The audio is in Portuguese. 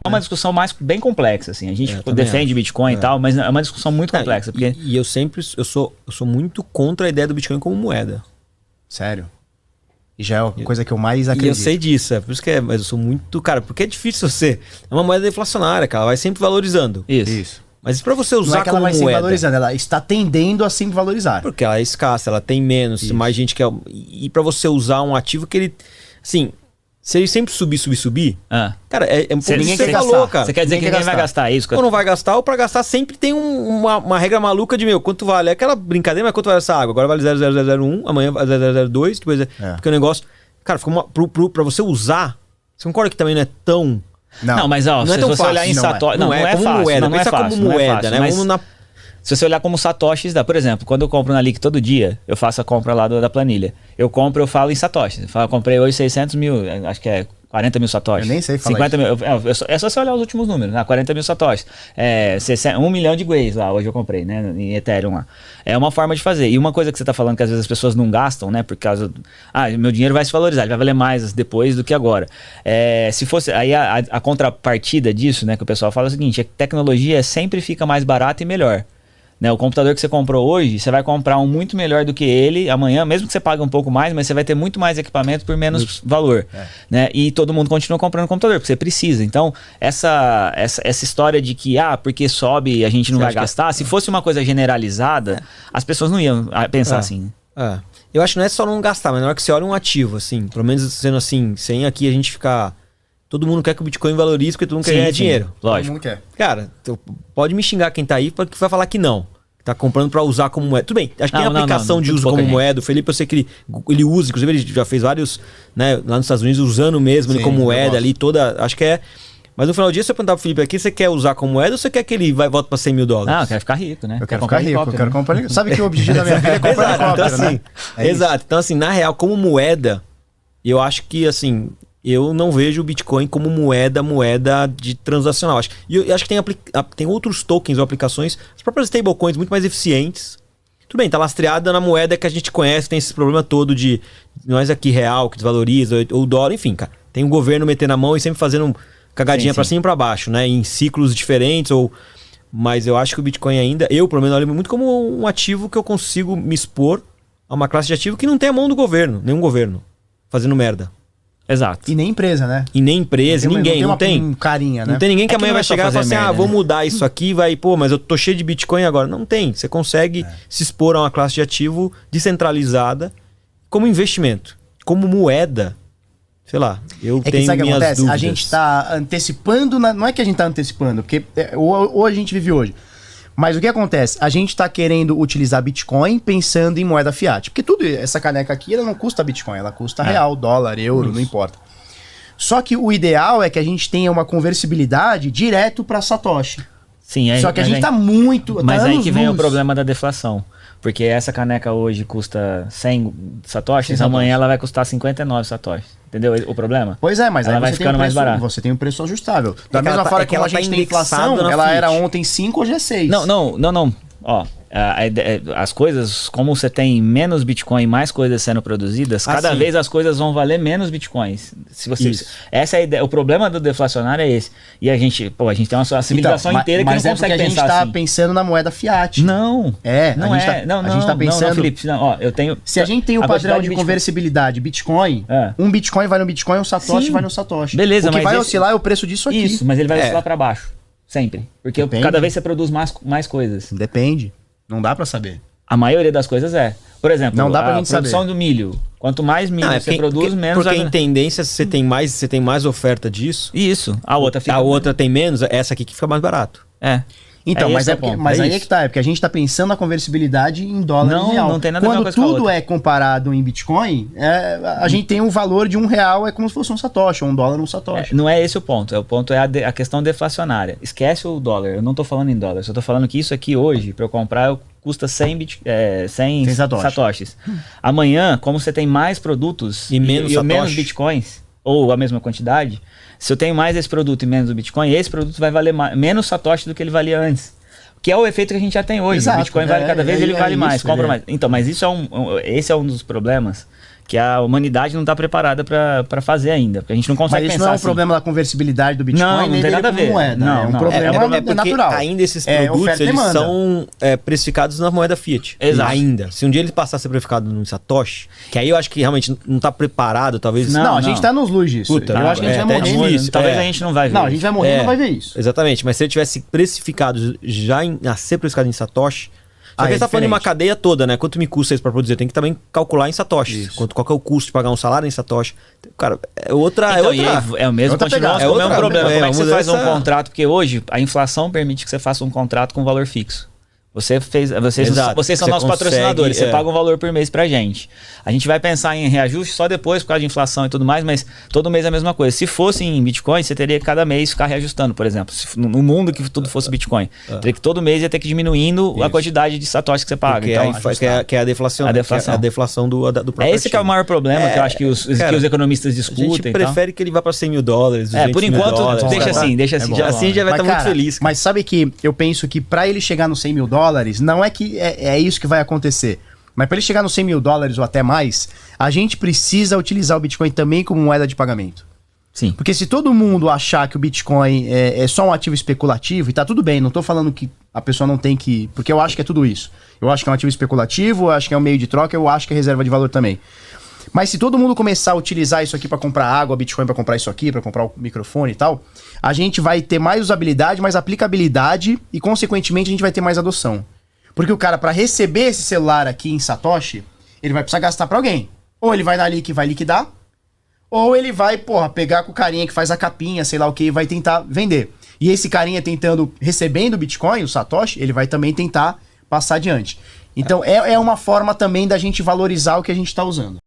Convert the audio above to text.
É uma discussão bem complexa, assim. A gente defende Bitcoin e tal, mas é uma discussão muito complexa. Porque... E eu sou muito contra a ideia do Bitcoin como moeda. Sério? E já é a coisa que eu mais acredito. E eu sei disso, por isso que mas eu sou muito... Cara, porque é difícil você... É uma moeda deflacionária, cara, ela vai sempre valorizando. Isso. Mas pra você usar não é que ela como vai moeda... sempre valorizando, ela está tendendo a sempre valorizar. Porque ela é escassa, ela tem menos, mais gente quer... E pra você usar um ativo que ele... Assim, se ele sempre subir... Cara, é um pouco ninguém que você falou, cara. Você quer dizer que ninguém vai gastar isso? Ou não vai gastar, ou pra gastar sempre tem uma regra maluca de, quanto vale? É aquela brincadeira, mas quanto vale essa água? Agora vale 0,0001, amanhã vale 0,002, depois... Porque o negócio... Cara, pra você usar... Você concorda que também não é tão... Não, mas ó, se você olhar em Satoshi... Não é fácil. Moeda, não é fácil, como moeda, né? Mas se você olhar como satoshis, dá. Por exemplo, quando eu compro na Lick todo dia, eu faço a compra lá da planilha. Eu falo em satoshis. Eu falo, comprei hoje 600 mil, acho que é 40 mil satoshis. Eu nem sei falar 50 mil, é só você olhar os últimos números, né? 40 mil satoshis. 1 milhão de Gways lá, hoje eu comprei, né? Em Ethereum lá. É uma forma de fazer. E uma coisa que você tá falando que às vezes as pessoas não gastam, né? Por causa... meu dinheiro vai se valorizar, ele vai valer mais depois do que agora. Se fosse... Aí a contrapartida disso, né? Que o pessoal fala é o seguinte, a tecnologia sempre fica mais barata e melhor. Né, o computador que você comprou hoje, você vai comprar um muito melhor do que ele amanhã, mesmo que você pague um pouco mais, mas você vai ter muito mais equipamento por menos valor. Né? E todo mundo continua comprando computador, porque você precisa. Então, essa história de que, porque sobe e a gente não vai gastar, se fosse uma coisa generalizada, as pessoas não iam pensar assim. Eu acho que não é só não gastar, mas na hora que você olha um ativo, assim, pelo menos sendo assim, sem aqui a gente ficar... Todo mundo quer que o Bitcoin valorize porque todo mundo quer ganhar dinheiro. Lógico. Todo mundo quer. Cara, pode me xingar quem tá aí que vai falar que não. Que tá comprando pra usar como moeda. Tudo bem, acho que tem aplicação de uso como moeda. O Felipe, eu sei que ele usa, inclusive ele já fez vários, né, lá nos Estados Unidos, usando mesmo ele como moeda ali, toda... Acho que é... Mas no final do dia, se eu perguntar pro Felipe aqui, você quer usar como moeda ou você quer que ele volta pra 100 mil dólares? Não, eu quero ficar rico, né? Eu quero ficar rico, eu quero comprar helicóptero. Sabe que o objetivo da minha vida é comprar helicóptero, então, assim, né? Exato. Então, assim, na real, como moeda, eu acho que, assim... Eu não vejo o Bitcoin como moeda de transacional. E eu acho que tem outros tokens ou aplicações, as próprias stablecoins muito mais eficientes. Tudo bem, tá lastreada na moeda que a gente conhece, tem esse problema todo de nós aqui real, que desvaloriza, ou dólar, enfim, cara. Tem o governo metendo a mão e sempre fazendo cagadinha pra cima e pra baixo, né? Em ciclos diferentes, mas eu acho que o Bitcoin ainda, eu pelo menos olho muito como um ativo que eu consigo me expor a uma classe de ativo que não tem a mão do governo, nenhum governo, fazendo merda. Exato. E nem empresa, né? E nem empresa, ninguém, não tem. Um carinha, né? Não tem ninguém que amanhã vai chegar e falar assim, vou né? mudar isso aqui, mas eu tô cheio de Bitcoin agora. Não tem. Você consegue se expor a uma classe de ativo descentralizada como investimento. Como moeda, sei lá, eu tenho sabe minhas acontece? dúvidas. A gente tá antecipando, não é que a gente tá antecipando, porque ou a gente vive hoje. Mas o que acontece? A gente tá querendo utilizar Bitcoin pensando em moeda fiat. Porque essa caneca aqui, ela não custa Bitcoin, ela custa real, dólar, euro, não importa. Só que o ideal é que a gente tenha uma conversibilidade direto para Satoshi. Sim, Só que a gente tá muito... Mas aí que vem o problema da deflação. Porque essa caneca hoje custa 100 satoshis, amanhã ela vai custar 59 satoshis. Entendeu o problema? Pois é, mas ela aí vai ficando mais barata. Você tem um preço ajustável. Da mesma ela forma que como a ela gente tem inflação, ela era ontem 5, hoje é 6. Não. Ó, as coisas, como você tem menos Bitcoin e mais coisas sendo produzidas, cada vez as coisas vão valer menos Bitcoins. Se você, essa é a ideia. O problema do deflacionário é esse. E a gente tem uma civilização inteira que não consegue pensar assim. Mas a gente tá pensando na moeda fiat. Não. A gente tá pensando... Não, Felipe, eu tenho... Se a gente tem o padrão de conversibilidade Bitcoin, um Bitcoin vai no Bitcoin, um Satoshi vai no Satoshi. Beleza, o que vai oscilar é o preço disso aqui. Isso, mas ele vai oscilar para baixo. Sempre. Porque cada vez você produz mais coisas. Depende. Não dá pra saber. A maioria das coisas é. Por exemplo, não dá pra gente produção saber. Do milho. Quanto mais milho você produz, menos... Porque em tendência, você tem mais oferta disso. Isso. A outra fica... A outra tem menos, essa aqui que fica mais barato. Então, mas aí é que tá, é porque a gente tá pensando na conversibilidade em dólar real. Não tem nada a ver com a Quando tudo outra. é comparado em Bitcoin, a gente tem um valor de R$1, é como se fosse um Satoshi, ou $1 um Satoshi. Não é esse o ponto. O ponto é a questão deflacionária. Esquece o dólar. Eu não tô falando em dólar. Eu tô falando que isso aqui hoje, para eu comprar, custa 100 satoshis. Amanhã, como você tem mais produtos e menos Bitcoins, ou a mesma quantidade, se eu tenho mais esse produto e menos o Bitcoin, esse produto vai valer menos satoshi do que ele valia antes. Que é o efeito que a gente já tem hoje. Exato, o Bitcoin vale cada vez, ele vale mais, compra mais. Então, mas esse é um dos problemas que a humanidade não está preparada para fazer ainda. Porque a gente não consegue Mas isso pensar não é um assim. problema da conversibilidade do Bitcoin, Não, não nem tem dele nada a como ver. moeda. Não, é um não. problema porque natural. ainda esses É produtos oferta e eles demanda. são precificados na moeda fiat. Exato. Ainda. Se um dia ele passar a ser precificado no Satoshi, que aí eu acho que realmente não tá preparado, talvez. Não, a não. gente tá nos luz disso. Puta, eu acho que a gente é, vai é morrer. difícil. Talvez É. a gente não vai ver. Não, a gente vai morrer e É. não vai ver isso. Exatamente, mas se ele tivesse precificado já a ser precificado em Satoshi. Só que é ele tá falando de uma diferente. cadeia toda, né? Quanto me custa isso pra produzir? Tem que também calcular em Satoshi. Isso. Qual que é o custo de pagar um salário em Satoshi? Cara, é outra. Então, é e outra. aí, é o mesmo outra continuar pegada. com o É mesmo outra- problema. é, Como é que você uma faz um mudança- contrato? Porque hoje a inflação permite que você faça um contrato com valor fixo. Vocês Exato. vocês são Você nossos consegue, patrocinadores, você é. paga um valor por mês pra gente. A gente vai pensar em reajuste só depois por causa de inflação e tudo mais, mas todo mês é a mesma coisa. Se fosse em Bitcoin, você teria que cada mês ficar reajustando, por exemplo. Se no mundo que tudo fosse Bitcoin. Teria que todo mês ia ter que ir diminuindo a Isso. quantidade de satoshis que você paga. Porque Então, que é a deflação. A né? deflação. Que é a deflação do próprio é esse que é o ativo. maior problema que eu acho que os economistas A discutem. gente e tal. prefere que ele vá pra $100 mil, $200 por enquanto, mil. deixa assim, deixa assim. Já assim a gente já vai Mas, estar muito cara, feliz. Mas sabe que eu penso que pra ele chegar nos $100 mil, não é que é isso que vai acontecer. Mas pra ele chegar nos $100 mil ou até mais, a gente precisa utilizar o Bitcoin também como moeda de pagamento. Sim. Porque se todo mundo achar que o Bitcoin é só um ativo especulativo, e tá tudo bem, não tô falando que a pessoa não tem que... Porque eu acho que é tudo isso. Eu acho que é um ativo especulativo, eu acho que é um meio de troca, eu acho que é reserva de valor também. Mas se todo mundo começar a utilizar isso aqui para comprar água, Bitcoin para comprar isso aqui, para comprar o microfone e tal, a gente vai ter mais usabilidade, mais aplicabilidade e, consequentemente, a gente vai ter mais adoção. Porque o cara, para receber esse celular aqui em Satoshi, ele vai precisar gastar para alguém. Ou ele vai na Lick e vai liquidar, ou ele vai, pegar com o carinha que faz a capinha, sei lá o que, e vai tentar vender. E esse carinha recebendo o Bitcoin, o Satoshi, ele vai também tentar passar adiante. Então é uma forma também da gente valorizar o que a gente está usando.